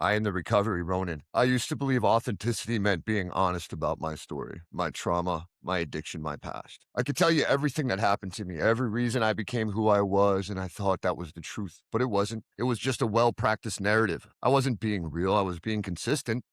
I am the recovery Ronin. I used to believe authenticity meant being honest about my story, my trauma, my addiction, my past. I could tell you everything that happened to me, every reason I became who I was, and I thought that was the truth. But it wasn't. It was just a well practiced narrative. I wasn't being real, I was being consistent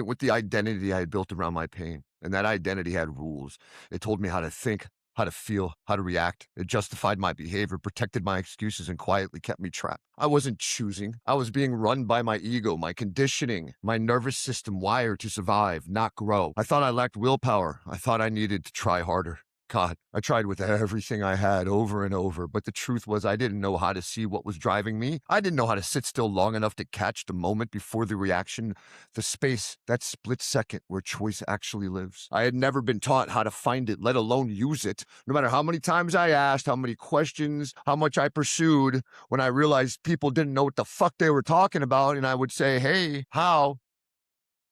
with the identity I had built around my pain. And that identity had rules. It told me how to think, how to feel, how to react. It justified my behavior, protected my excuses, and quietly kept me trapped. I wasn't choosing. I was being run by my ego, my conditioning, my nervous system wired to survive, not grow. I thought I lacked willpower. I thought I needed to try harder. God, I tried with everything I had over and over, but the truth was I didn't know how to see what was driving me. I didn't know how to sit still long enough to catch the moment before the reaction, the space, that split second where choice actually lives. I had never been taught how to find it, let alone use it. No matter how many times I asked, how many questions, how much I pursued, when I realized people didn't know what the fuck they were talking about, and I would say, hey, how?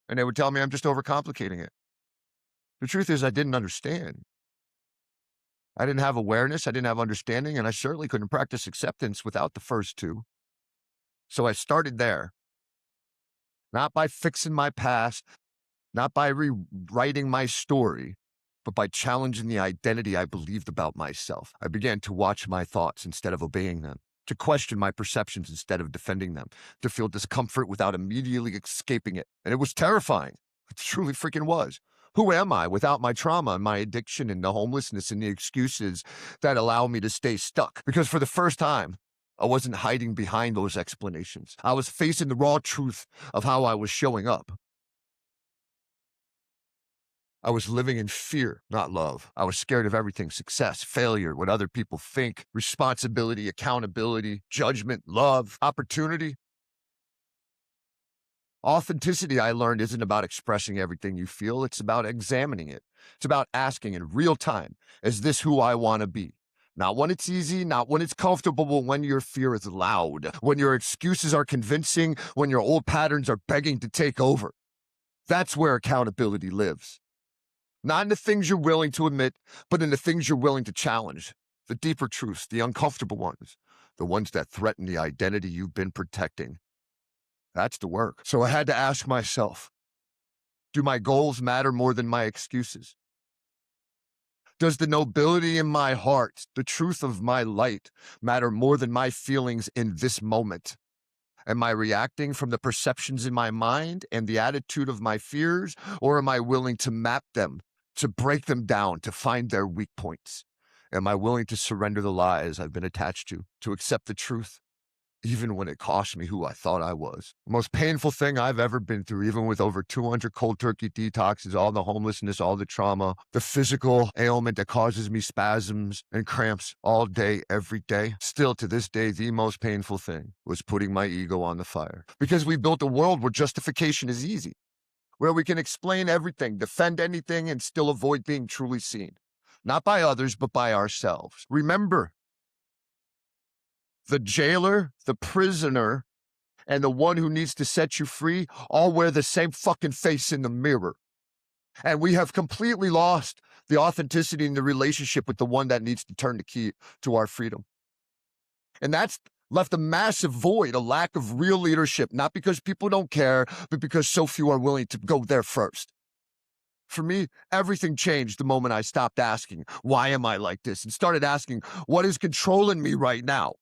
And they would tell me I'm just overcomplicating it. The truth is, I didn't understand. I didn't have awareness, I didn't have understanding, and I certainly couldn't practice acceptance without the first two. So I started there, not by fixing my past, not by rewriting my story, but by challenging the identity I believed about myself. I began to watch my thoughts instead of obeying them, to question my perceptions instead of defending them, to feel discomfort without immediately escaping it. And it was terrifying. It truly freaking was. Who am I without my trauma and my addiction and the homelessness and the excuses that allow me to stay stuck? Because for the first time, I wasn't hiding behind those explanations. I was facing the raw truth of how I was showing up. I was living in fear, not love. I was scared of everything: success, failure, what other people think, responsibility, accountability, judgment, love, opportunity. Authenticity, I learned, isn't about expressing everything you feel. It's about examining it. It's about asking in real time, is this who I want to be? Not when it's easy, not when it's comfortable, but when your fear is loud, when your excuses are convincing, when your old patterns are begging to take over. That's where accountability lives. Not in the things you're willing to admit, but in the things you're willing to challenge. The deeper truths, the uncomfortable ones, the ones that threaten the identity you've been protecting. That's the work. So I had to ask myself, do my goals matter more than my excuses? Does the nobility in my heart, the truth of my light, matter more than my feelings in this moment? Am I reacting from the perceptions in my mind and the attitude of my fears, or am I willing to map them, to break them down, to find their weak points? Am I willing to surrender the lies I've been attached to accept the truth, even when it cost me who I thought I was? The most painful thing I've ever been through, even with over 200 cold turkey detoxes, all the homelessness, all the trauma, the physical ailment that causes me spasms and cramps all day, every day. Still to this day, the most painful thing was putting my ego on the fire. Because we built a world where justification is easy, where we can explain everything, defend anything, and still avoid being truly seen. Not by others, but by ourselves. Remember, the jailer, the prisoner, and the one who needs to set you free all wear the same fucking face in the mirror. And we have completely lost the authenticity in the relationship with the one that needs to turn the key to our freedom. And that's left a massive void, a lack of real leadership, not because people don't care, but because so few are willing to go there first. For me, everything changed the moment I stopped asking, why am I like this? And started asking, what is controlling me right now?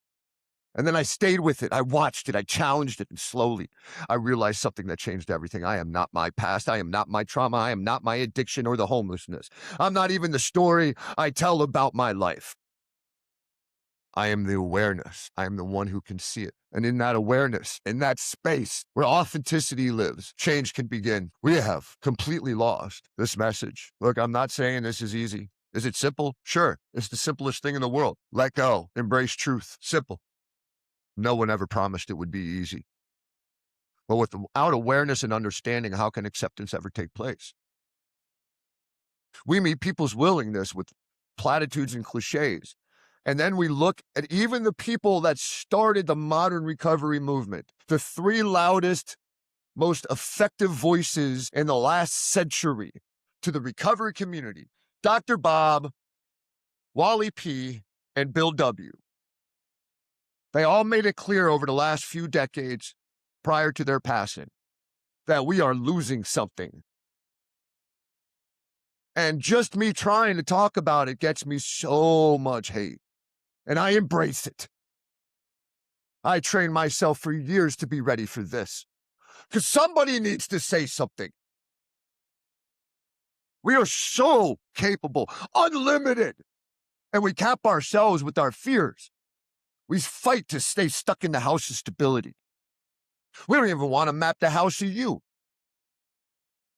And then I stayed with it. I watched it. I challenged it. And slowly, I realized something that changed everything. I am not my past. I am not my trauma. I am not my addiction or the homelessness. I'm not even the story I tell about my life. I am the awareness. I am the one who can see it. And in that awareness, in that space where authenticity lives, change can begin. We have completely lost this message. Look, I'm not saying this is easy. Is it simple? Sure. It's the simplest thing in the world. Let go. Embrace truth. Simple. No one ever promised it would be easy. But without awareness and understanding, how can acceptance ever take place? We meet people's willingness with platitudes and cliches. And then we look at even the people that started the modern recovery movement, the three loudest, most effective voices in the last century to the recovery community: Dr. Bob, Wally P., and Bill W. They all made it clear over the last few decades prior to their passing, that we are losing something. And just me trying to talk about it gets me so much hate. And I embrace it. I trained myself for years to be ready for this. Because somebody needs to say something. We are so capable, unlimited. And we cap ourselves with our fears. We fight to stay stuck in the house of stability. We don't even want to map the house of you.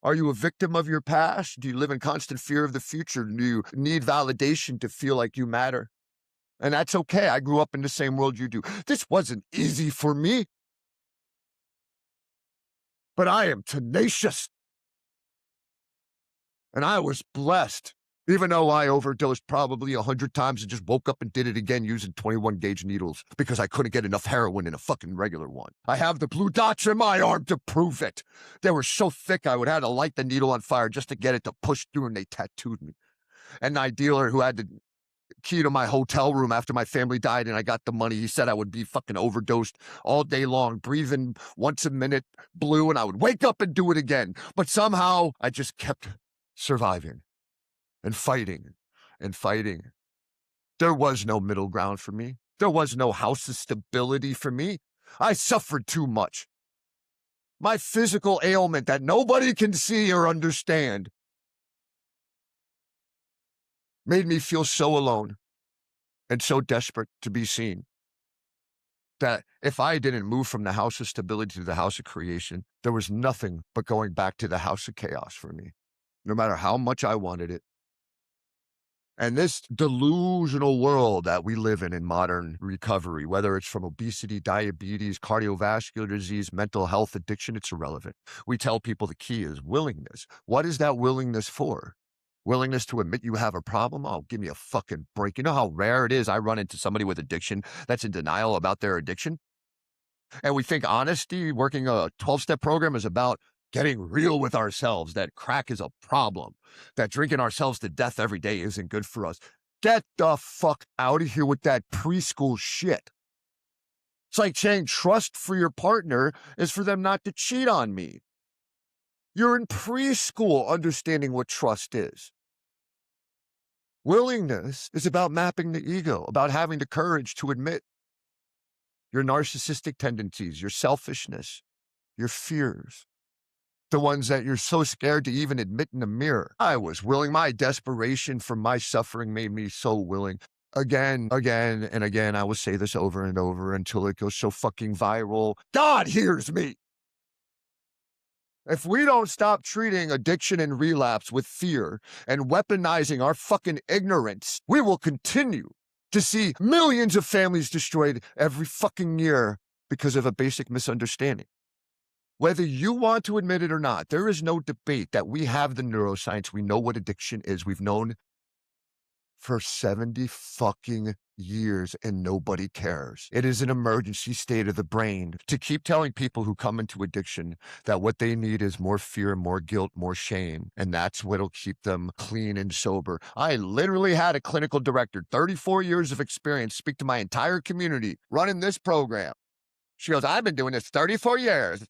Are you a victim of your past? Do you live in constant fear of the future? Do you need validation to feel like you matter? And that's okay. I grew up in the same world you do. This wasn't easy for me. But I am tenacious. And I was blessed, even though I overdosed probably 100 times and just woke up and did it again using 21 gauge needles because I couldn't get enough heroin in a fucking regular one. I have the blue dots in my arm to prove it. They were so thick I would have to light the needle on fire just to get it to push through, and they tattooed me. And my dealer, who had the key to my hotel room after my family died and I got the money, he said I would be fucking overdosed all day long, breathing once a minute, blue, and I would wake up and do it again. But somehow I just kept surviving and fighting and fighting. There was no middle ground for me. There was no house of stability for me. I suffered too much. My physical ailment that nobody can see or understand made me feel so alone and so desperate to be seen that if I didn't move from the house of stability to the house of creation, there was nothing but going back to the house of chaos for me, no matter how much I wanted it. And this delusional world that we live in modern recovery, whether it's from obesity, diabetes, cardiovascular disease, mental health, addiction, it's irrelevant. We tell people the key is willingness. What is that willingness for? Willingness to admit you have a problem? Oh, give me a fucking break. You know how rare it is I run into somebody with addiction that's in denial about their addiction? And we think honesty, working a 12-step program is about getting real with ourselves, that crack is a problem, that drinking ourselves to death every day isn't good for us. Get the fuck out of here with that preschool shit. It's like saying trust for your partner is for them not to cheat on me. You're in preschool understanding what trust is. Willingness is about mapping the ego, about having the courage to admit your narcissistic tendencies, your selfishness, your fears, the ones that you're so scared to even admit in the mirror. I was willing. My desperation for my suffering made me so willing. Again, and again, I will say this over and over until it goes so fucking viral. God hears me. If we don't stop treating addiction and relapse with fear and weaponizing our fucking ignorance, we will continue to see millions of families destroyed every fucking year because of a basic misunderstanding. Whether you want to admit it or not, there is no debate that we have the neuroscience. We know what addiction is. We've known for 70 fucking years and nobody cares. It is an emergency state of the brain to keep telling people who come into addiction that what they need is more fear, more guilt, more shame. And that's what'll keep them clean and sober. I literally had a clinical director, 34 years of experience, speak to my entire community running this program. She goes, I've been doing this 34 years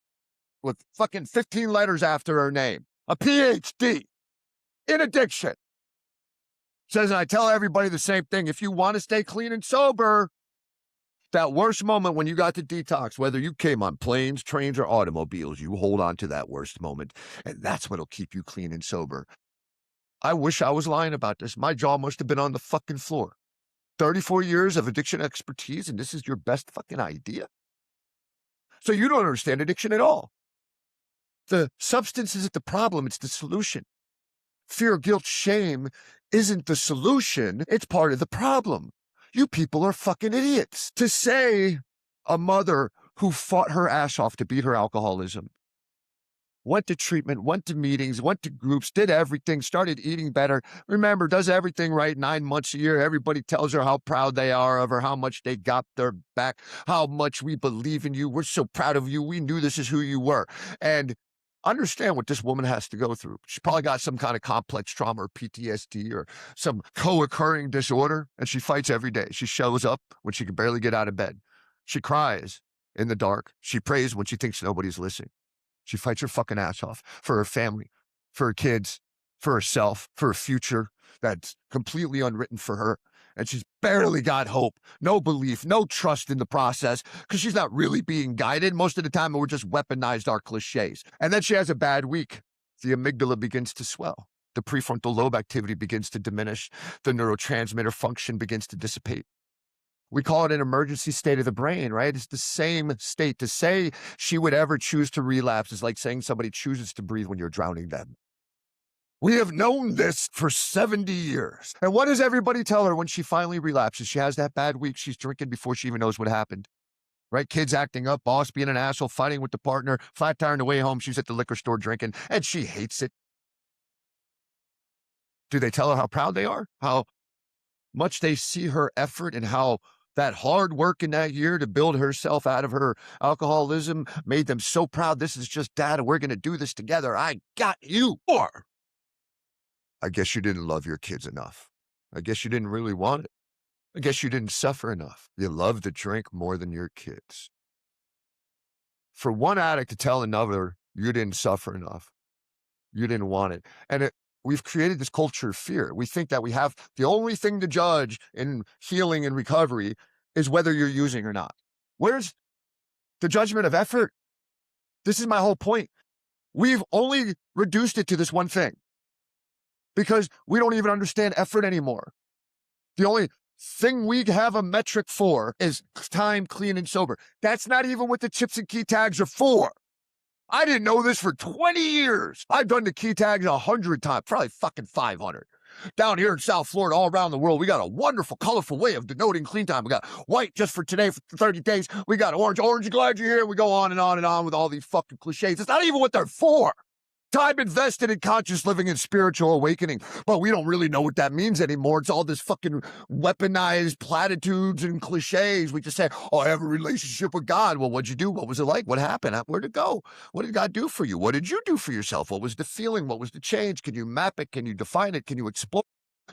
with fucking 15 letters after her name, a PhD in addiction. Says, and I tell everybody the same thing. If you want to stay clean and sober, that worst moment when you got to detox, whether you came on planes, trains, or automobiles, you hold on to that worst moment. And that's what'll keep you clean and sober. I wish I was lying about this. My jaw must have been on the fucking floor. 34 years of addiction expertise, and this is your best fucking idea? So you don't understand addiction at all. The substance isn't the problem, it's the solution. Fear, guilt, shame isn't the solution, it's part of the problem. You people are fucking idiots. To say a mother who fought her ass off to beat her alcoholism, went to treatment, went to meetings, went to groups, did everything, started eating better, remember, does everything right 9 months a year, everybody tells her how proud they are of her, how much they got their back, how much we believe in you, we're so proud of you, we knew this is who you were. And understand what this woman has to go through. She probably got some kind of complex trauma or PTSD or some co-occurring disorder, and she fights every day. She shows up when she can barely get out of bed. She cries in the dark. She prays when she thinks nobody's listening. She fights her fucking ass off for her family, for her kids, for herself, for a future that's completely unwritten for her. And she's barely got hope, no belief, no trust in the process, because she's not really being guided. Most of the time, we're just weaponized our cliches. And then she has a bad week. The amygdala begins to swell. The prefrontal lobe activity begins to diminish. The neurotransmitter function begins to dissipate. We call it an emergency state of the brain, right? It's the same state. To say she would ever choose to relapse is like saying somebody chooses to breathe when you're drowning them. We have known this for 70 years. And what does everybody tell her when she finally relapses? She has that bad week. She's drinking before she even knows what happened, right? Kids acting up, boss being an asshole, fighting with the partner, flat tire on the way home. She's at the liquor store drinking, and she hates it. Do they tell her how proud they are? How much they see her effort and how that hard work in that year to build herself out of her alcoholism made them so proud. This is just dad, and we're going to do this together. I got you. Or I guess you didn't love your kids enough. I guess you didn't really want it. I guess you didn't suffer enough. You love to drink more than your kids. For one addict to tell another, you didn't suffer enough. You didn't want it. And we've created this culture of fear. We think that we have the only thing to judge in healing and recovery is whether you're using or not. Where's the judgment of effort? This is my whole point. We've only reduced it to this one thing because we don't even understand effort anymore. The only thing we have a metric for is time, clean, and sober. That's not even what the chips and key tags are for. I didn't know this for 20 years. I've done the key tags 100 times, probably fucking 500. Down here in South Florida, all around the world, we got a wonderful, colorful way of denoting clean time. We got white just for today for 30 days. We got orange, glad you're here. We go on and on and on with all these fucking cliches. It's not even what they're for. Time invested in conscious living and spiritual awakening. But we don't really know what that means anymore. It's all this fucking weaponized platitudes and cliches. We just say, oh, I have a relationship with God. Well, what'd you do? What was it like? What happened? Where'd it go? What did God do for you? What did you do for yourself? What was the feeling? What was the change? Can you map it? Can you define it? Can you explore?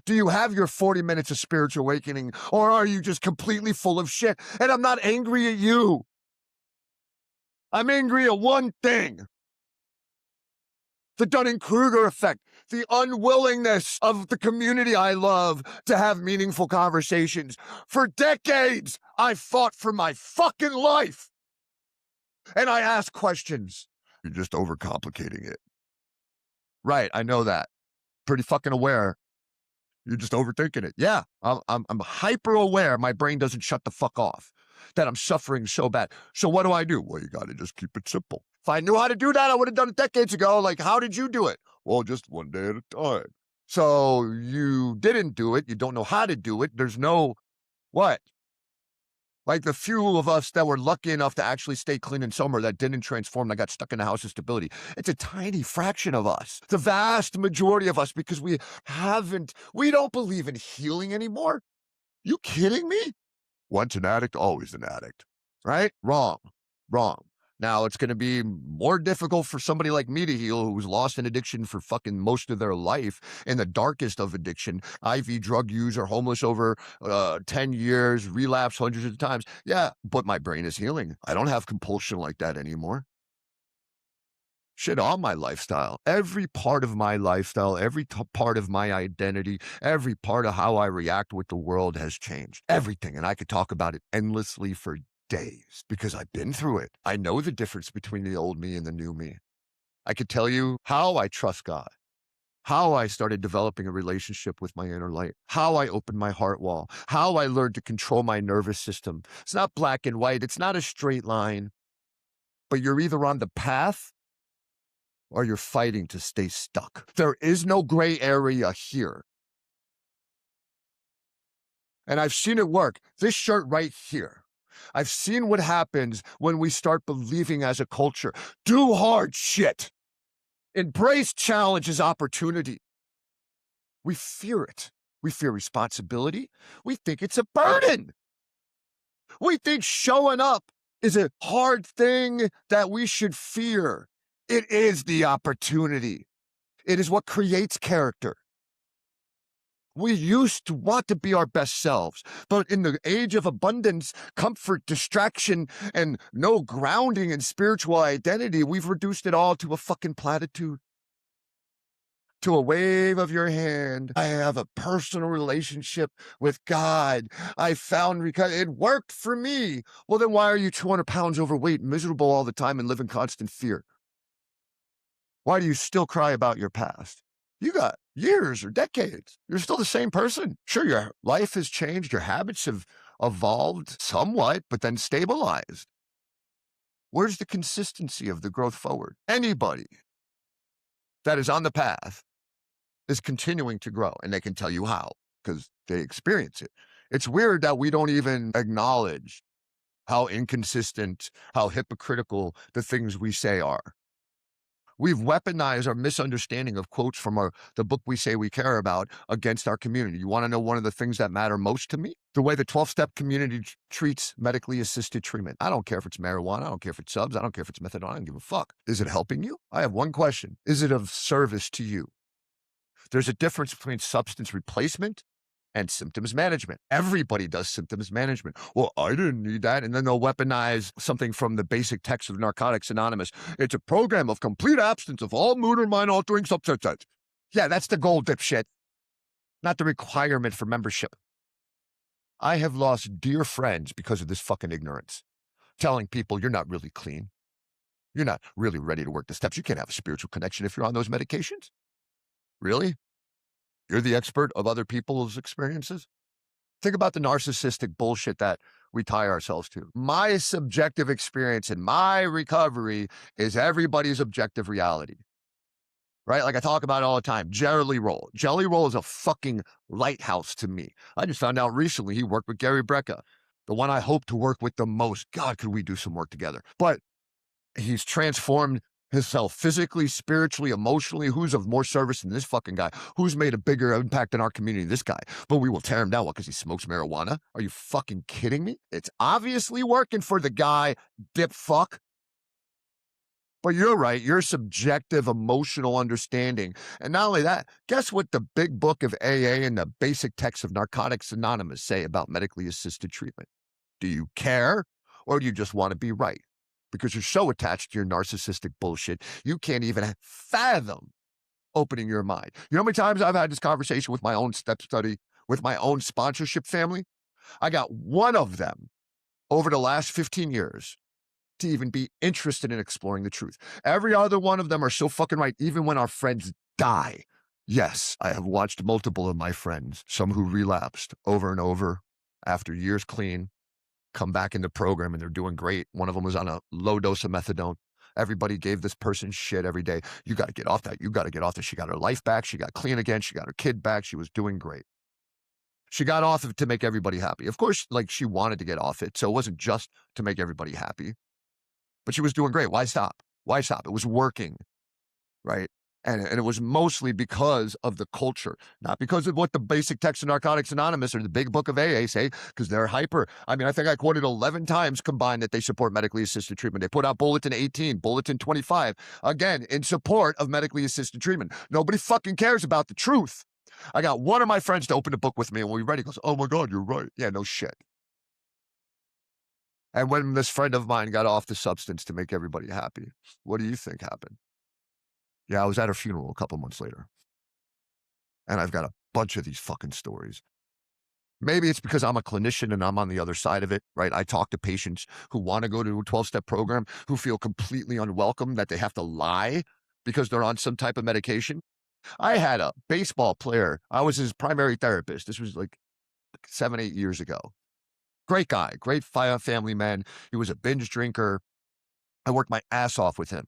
Do you have your 40 minutes of spiritual awakening, or are you just completely full of shit? And I'm not angry at you. I'm angry at one thing. The Dunning-Kruger effect, the unwillingness of the community I love to have meaningful conversations. For decades, I fought for my fucking life. And I ask questions. You're just overcomplicating it. Right, I know that. Pretty fucking aware. You're just overthinking it. Yeah, I'm hyper aware my brain doesn't shut the fuck off, that I'm suffering so bad. So what do? Well, you got to just keep it simple. If I knew how to do that, I would have done it decades ago. Like, how did you do it? Well, just one day at a time. So you didn't do it. You don't know how to do it. There's no, what? Like the few of us that were lucky enough to actually stay clean and sober that didn't transform, that got stuck in the house of stability. It's a tiny fraction of us. The vast majority of us, because we don't believe in healing anymore. You kidding me? Once an addict, always an addict, right? Wrong. Now, it's going to be more difficult for somebody like me to heal who's lost an addiction for fucking most of their life in the darkest of addiction, IV drug user, homeless over 10 years, relapse hundreds of times. Yeah, but my brain is healing. I don't have compulsion like that anymore. Shit on my lifestyle. Every part of my lifestyle, every part of my identity, every part of how I react with the world has changed. Everything. And I could talk about it endlessly for days because I've been through it. I know the difference between the old me and the new me. I could tell you how I trust God, how I started developing a relationship with my inner light, how I opened my heart wall, how I learned to control my nervous system. It's not black and white. It's not a straight line, but you're either on the path or you're fighting to stay stuck. There is no gray area here. And I've seen it work. This shirt right here. I've seen what happens when we start believing as a culture. Do hard shit. Embrace challenge as opportunity. We fear it. We fear responsibility. We think it's a burden. We think showing up is a hard thing that we should fear. It is the opportunity. It is what creates character. We used to want to be our best selves, but in the age of abundance, comfort, distraction, and no grounding in spiritual identity, we've reduced it all to a fucking platitude, to a wave of your hand. I have a personal relationship with God. I found it worked for me. Well, then why are you 200 pounds overweight, miserable all the time, and live in constant fear? Why do you still cry about your past? You got years or decades. You're still the same person. Sure, your life has changed. Your habits have evolved somewhat, but then stabilized. Where's the consistency of the growth forward? Anybody that is on the path is continuing to grow, and they can tell you how because they experience it. It's weird that we don't even acknowledge how inconsistent, how hypocritical the things we say are. We've weaponized our misunderstanding of quotes from the book we say we care about against our community. You want to know one of the things that matter most to me? The way the 12-step community treats medically assisted treatment. I don't care if it's marijuana. I don't care if it's subs. I don't care if it's methadone. I don't give a fuck. Is it helping you? I have one question. Is it of service to you? There's a difference between substance replacement and symptoms management. Everybody does symptoms management. Well, I didn't need that. And then they'll weaponize something from the basic text of Narcotics Anonymous. It's a program of complete abstinence of all mood or mind-altering substances. Yeah, that's the goal, dipshit, not the requirement for membership. I have lost dear friends because of this fucking ignorance, telling people you're not really clean. You're not really ready to work the steps. You can't have a spiritual connection if you're on those medications. Really? You're the expert of other people's experiences? Think about the narcissistic bullshit that we tie ourselves to. My subjective experience in my recovery is everybody's objective reality, right? Like I talk about it all the time. Jelly Roll. Jelly Roll is a fucking lighthouse to me. I just found out recently he worked with Gary Brecka, the one I hope to work with the most. God, could we do some work together? But he's transformed himself physically, spiritually, emotionally. Who's of more service than this fucking guy? Who's made a bigger impact in our community than this guy? But we will tear him down. What, because he smokes marijuana? Are you fucking kidding me? It's obviously working for the guy, dip fuck. But you're right, your subjective emotional understanding. And not only that, guess what the big book of AA and the basic text of Narcotics Anonymous say about medically assisted treatment? Do you care, or do you just want to be right? Because you're so attached to your narcissistic bullshit, you can't even fathom opening your mind. You know how many times I've had this conversation with my own step study, with my own sponsorship family? I got one of them over the last 15 years to even be interested in exploring the truth. Every other one of them are so fucking right, even when our friends die. Yes, I have watched multiple of my friends, some who relapsed over and over after years clean, come back in the program and they're doing great. One of them was on a low dose of methadone. Everybody gave this person shit every day. You got to get off that. You got to get off that. She got her life back. She got clean again. She got her kid back. She was doing great. She got off of it to make everybody happy. Of course, like she wanted to get off it. So it wasn't just to make everybody happy, but she was doing great. Why stop? Why stop? It was working, right? And it was mostly because of the culture, not because of what the basic text of Narcotics Anonymous or the big book of AA say, because they're hyper. I mean, I think I quoted 11 times combined that they support medically assisted treatment. They put out Bulletin 18, Bulletin 25, again, in support of medically assisted treatment. Nobody fucking cares about the truth. I got one of my friends to open the book with me, and when we read it, he goes, oh my God, you're right. Yeah, no shit. And when this friend of mine got off the substance to make everybody happy, what do you think happened? Yeah, I was at her funeral a couple months later. And I've got a bunch of these fucking stories. Maybe it's because I'm a clinician and I'm on the other side of it, right? I talk to patients who want to go to a 12-step program, who feel completely unwelcome, that they have to lie because they're on some type of medication. I had a baseball player. I was his primary therapist. This was like 7, 8 years ago. Great guy, great family man. He was a binge drinker. I worked my ass off with him.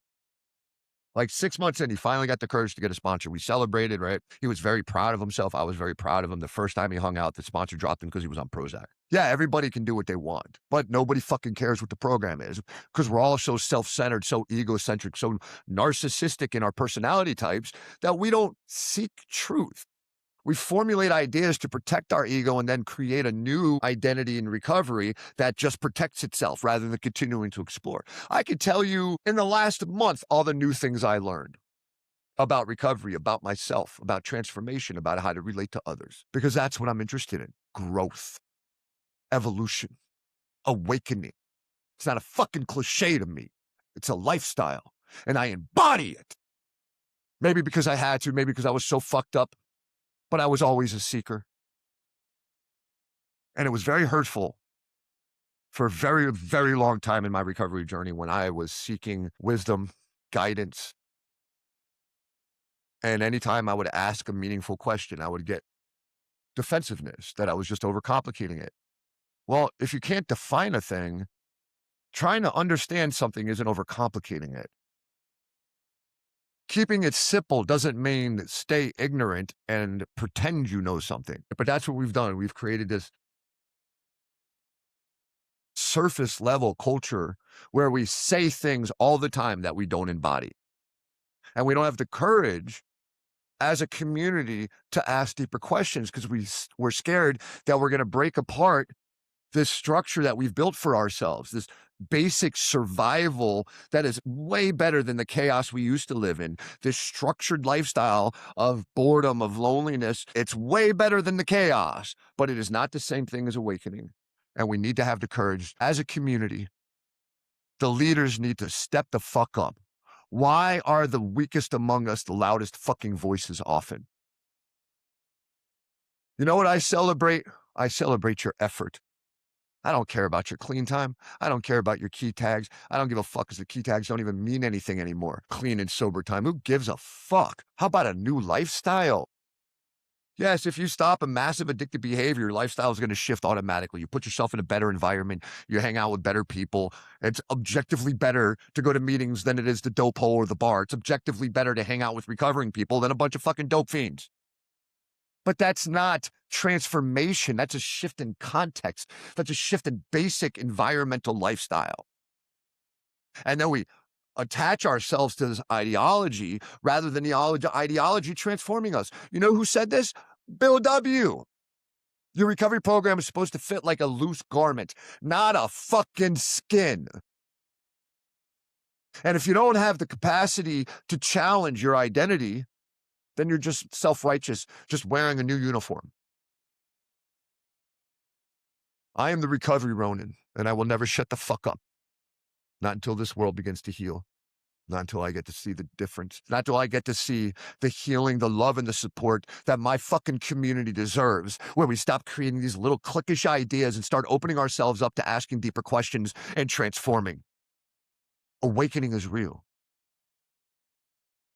Like 6 months in, he finally got the courage to get a sponsor. We celebrated, right? He was very proud of himself. I was very proud of him. The first time he hung out, the sponsor dropped him because he was on Prozac. Yeah, everybody can do what they want, but nobody fucking cares what the program is because we're all so self-centered, so egocentric, so narcissistic in our personality types that we don't seek truth. We formulate ideas to protect our ego and then create a new identity in recovery that just protects itself rather than continuing to explore. I could tell you in the last month all the new things I learned. about recovery, about myself, about transformation, about how to relate to others, because that's what I'm interested in. Growth, evolution, awakening. It's not a fucking cliche to me. It's a lifestyle, and I embody it. Maybe because I had to, maybe because I was so fucked up, but I was always a seeker. And it was very hurtful for a very, very long time in my recovery journey when I was seeking wisdom, guidance. And anytime I would ask a meaningful question, I would get defensiveness, that I was just overcomplicating it. Well, if you can't define a thing, trying to understand something isn't overcomplicating it. Keeping it simple doesn't mean stay ignorant and pretend you know something. But that's what we've done. We've created this surface level culture where we say things all the time that we don't embody. And we don't have the courage as a community to ask deeper questions because we're scared that we're going to break apart this structure that we've built for ourselves, this basic survival that is way better than the chaos we used to live in, this structured lifestyle of boredom, of loneliness. It's way better than the chaos, but it is not the same thing as awakening. And we need to have the courage as a community. The leaders need to step the fuck up. Why are the weakest among us the loudest fucking voices often? You know what I celebrate? I celebrate your effort. I don't care about your clean time. I don't care about your key tags. I don't give a fuck because the key tags don't even mean anything anymore. Clean and sober time. Who gives a fuck? How about a new lifestyle? Yes, if you stop a massive addictive behavior, your lifestyle is going to shift automatically. You put yourself in a better environment. You hang out with better people. It's objectively better to go to meetings than it is the dope hole or the bar. It's objectively better to hang out with recovering people than a bunch of fucking dope fiends. But that's not transformation. That's a shift in context. That's a shift in basic environmental lifestyle. And then we attach ourselves to this ideology rather than the ideology transforming us. You know who said this? Bill W. Your recovery program is supposed to fit like a loose garment, not a fucking skin. And if you don't have the capacity to challenge your identity, then you're just self-righteous, just wearing a new uniform. I am the recovery Ronin, and I will never shut the fuck up. Not until this world begins to heal. Not until I get to see the difference. Not until I get to see the healing, the love, and the support that my fucking community deserves, where we stop creating these little cliquish ideas and start opening ourselves up to asking deeper questions and transforming. Awakening is real.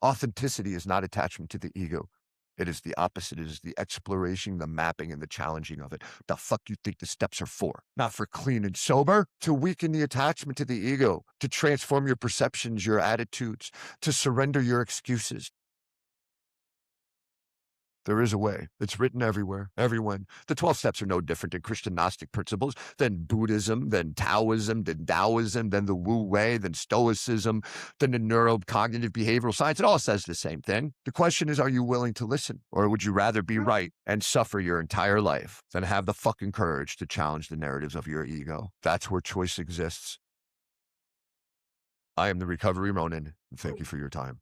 Authenticity is not attachment to the ego. It is the opposite. It is the exploration, the mapping, and the challenging of it. The fuck you think the steps are for? Not for clean and sober, to weaken the attachment to the ego, to transform your perceptions, your attitudes, to surrender your excuses. There is a way. It's written everywhere, everyone. The 12 steps are no different than Christian Gnostic principles, than Buddhism, than Taoism, than Taoism, than the Wu Wei, than Stoicism, than the neurocognitive behavioral science. It all says the same thing. The question is, are you willing to listen? Or would you rather be right and suffer your entire life than have the fucking courage to challenge the narratives of your ego? That's where choice exists. I am the Recovery Ronin, and thank you for your time.